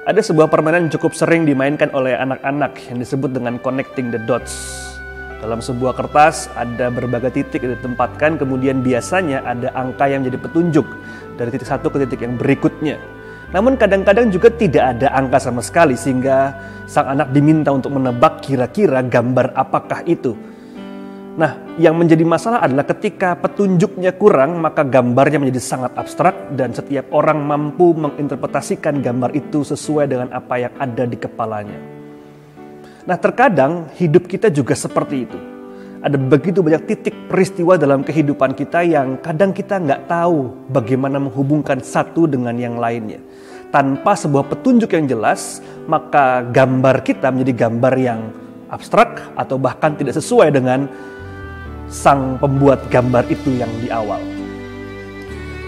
Ada sebuah permainan yang cukup sering dimainkan oleh anak-anak yang disebut dengan connecting the dots. Dalam sebuah kertas ada berbagai titik yang ditempatkan, kemudian biasanya ada angka yang menjadi petunjuk dari titik satu ke titik yang berikutnya. Namun kadang-kadang juga tidak ada angka sama sekali sehingga sang anak diminta untuk menebak kira-kira gambar apakah itu. Nah, yang menjadi masalah adalah ketika petunjuknya kurang, maka gambarnya menjadi sangat abstrak dan setiap orang mampu menginterpretasikan gambar itu sesuai dengan apa yang ada di kepalanya. Nah, terkadang hidup kita juga seperti itu. Ada begitu banyak titik peristiwa dalam kehidupan kita yang kadang kita nggak tahu bagaimana menghubungkan satu dengan yang lainnya. Tanpa sebuah petunjuk yang jelas, maka gambar kita menjadi gambar yang abstrak atau bahkan tidak sesuai dengan sang pembuat gambar itu yang di awal.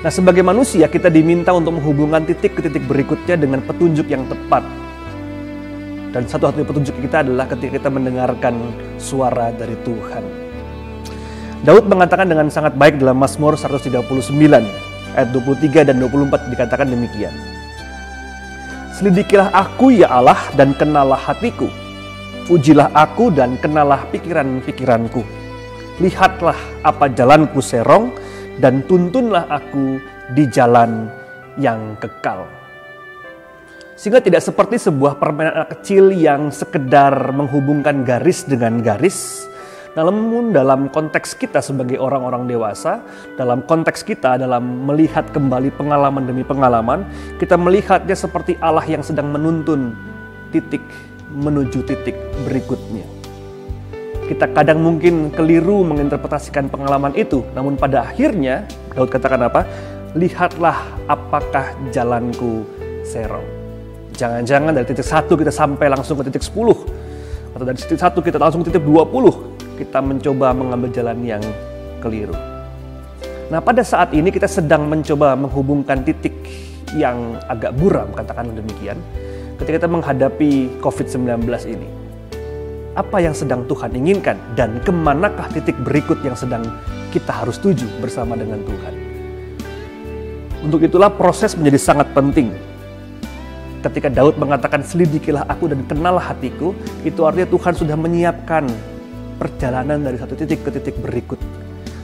Nah, sebagai manusia kita diminta untuk menghubungkan titik ke titik berikutnya dengan petunjuk yang tepat. Dan satu-satunya petunjuk kita adalah ketika kita mendengarkan suara dari Tuhan. Daud mengatakan dengan sangat baik dalam Mazmur 139 ayat 23 dan 24 dikatakan demikian. Selidikilah aku ya Allah dan kenalah hatiku. Pujilah aku dan kenalah pikiran-pikiranku. Lihatlah apa jalanku serong dan tuntunlah aku di jalan yang kekal. Sehingga tidak seperti sebuah permainan anak kecil yang sekedar menghubungkan garis dengan garis. Namun dalam konteks kita sebagai orang-orang dewasa, dalam konteks kita dalam melihat kembali pengalaman demi pengalaman, kita melihatnya seperti Allah yang sedang menuntun titik menuju titik berikutnya. Kita kadang mungkin keliru menginterpretasikan pengalaman itu, namun pada akhirnya Daud katakan apa? Lihatlah apakah jalanku serong. Jangan-jangan dari titik 1 kita sampai langsung ke titik 10, atau dari titik 1 kita langsung ke titik 20, kita mencoba mengambil jalan yang keliru. Nah, pada saat ini kita sedang mencoba menghubungkan titik yang agak buram, katakanlah demikian, ketika kita menghadapi COVID-19 ini. Apa yang sedang Tuhan inginkan dan kemanakah titik berikut yang sedang kita harus tuju bersama dengan Tuhan. Untuk itulah proses menjadi sangat penting. Ketika Daud mengatakan selidikilah aku dan kenalah hatiku, itu artinya Tuhan sudah menyiapkan perjalanan dari satu titik ke titik berikut.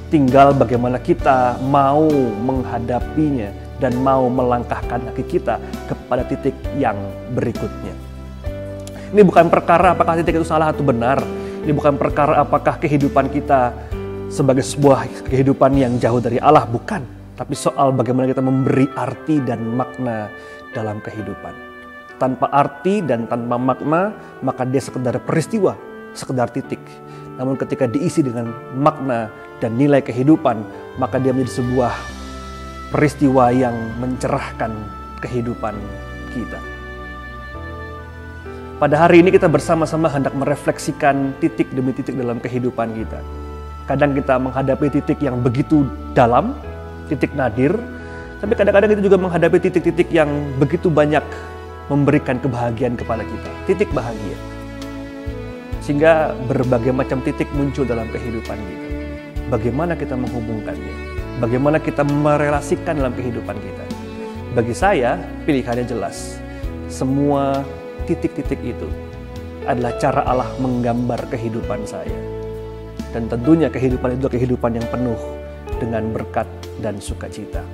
Tinggal bagaimana kita mau menghadapinya dan mau melangkahkan kaki kita kepada titik yang berikutnya. Ini bukan perkara apakah titik itu salah atau benar. Ini bukan perkara apakah kehidupan kita sebagai sebuah kehidupan yang jauh dari Allah. Bukan. Tapi soal bagaimana kita memberi arti dan makna dalam kehidupan. Tanpa arti dan tanpa makna, maka dia sekedar peristiwa, sekedar titik. Namun ketika diisi dengan makna dan nilai kehidupan, maka dia menjadi sebuah peristiwa yang mencerahkan kehidupan kita. Pada hari ini kita bersama-sama hendak merefleksikan titik demi titik dalam kehidupan kita. Kadang kita menghadapi titik yang begitu dalam, titik nadir, tapi kadang-kadang kita juga menghadapi titik-titik yang begitu banyak memberikan kebahagiaan kepada kita, titik bahagia. Sehingga berbagai macam titik muncul dalam kehidupan kita. Bagaimana kita menghubungkannya? Bagaimana kita merelasikan dalam kehidupan kita? Bagi saya, pilihannya jelas. Semua titik-titik itu adalah cara Allah menggambar kehidupan saya. Dan tentunya kehidupan itu kehidupan yang penuh dengan berkat dan sukacita.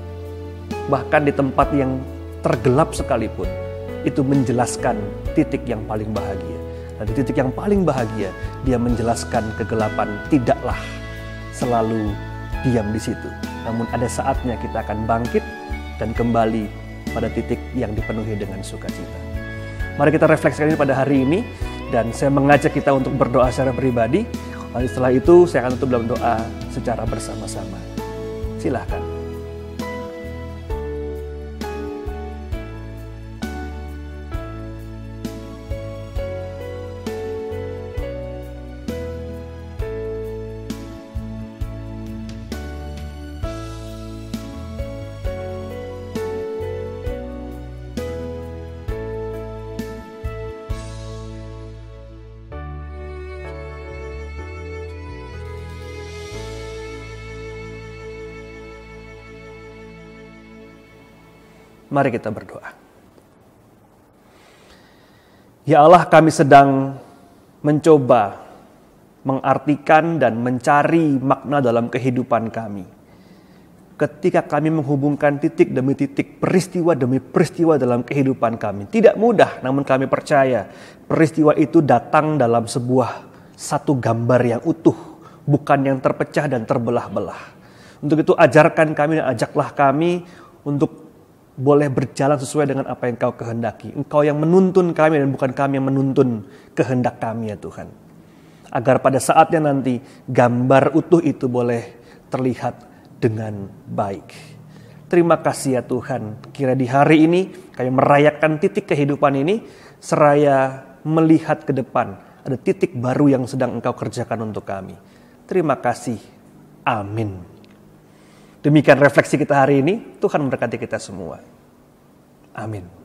Bahkan di tempat yang tergelap sekalipun, itu menjelaskan titik yang paling bahagia. Dan di titik yang paling bahagia, dia menjelaskan kegelapan tidaklah selalu diam di situ. Namun ada saatnya kita akan bangkit dan kembali pada titik yang dipenuhi dengan sukacita. Mari kita refleksikan ini pada hari ini, dan saya mengajak kita untuk berdoa secara pribadi. Lalu setelah itu saya akan tutup dalam doa secara bersama-sama. Silahkan. Mari kita berdoa. Ya Allah, kami sedang mencoba mengartikan dan mencari makna dalam kehidupan kami. Ketika kami menghubungkan titik demi titik, peristiwa demi peristiwa dalam kehidupan kami. Tidak mudah, namun kami percaya peristiwa itu datang dalam sebuah satu gambar yang utuh, bukan yang terpecah dan terbelah-belah. Untuk itu ajarkan kami dan ajaklah kami untuk boleh berjalan sesuai dengan apa yang Kau kehendaki. Engkau yang menuntun kami dan bukan kami yang menuntun kehendak kami ya Tuhan. Agar pada saatnya nanti gambar utuh itu boleh terlihat dengan baik. Terima kasih ya Tuhan. Kira di hari ini kami merayakan titik kehidupan ini seraya melihat ke depan. Ada titik baru yang sedang Engkau kerjakan untuk kami. Terima kasih. Amin. Demikian refleksi kita hari ini. Tuhan memberkati kita semua. Amin.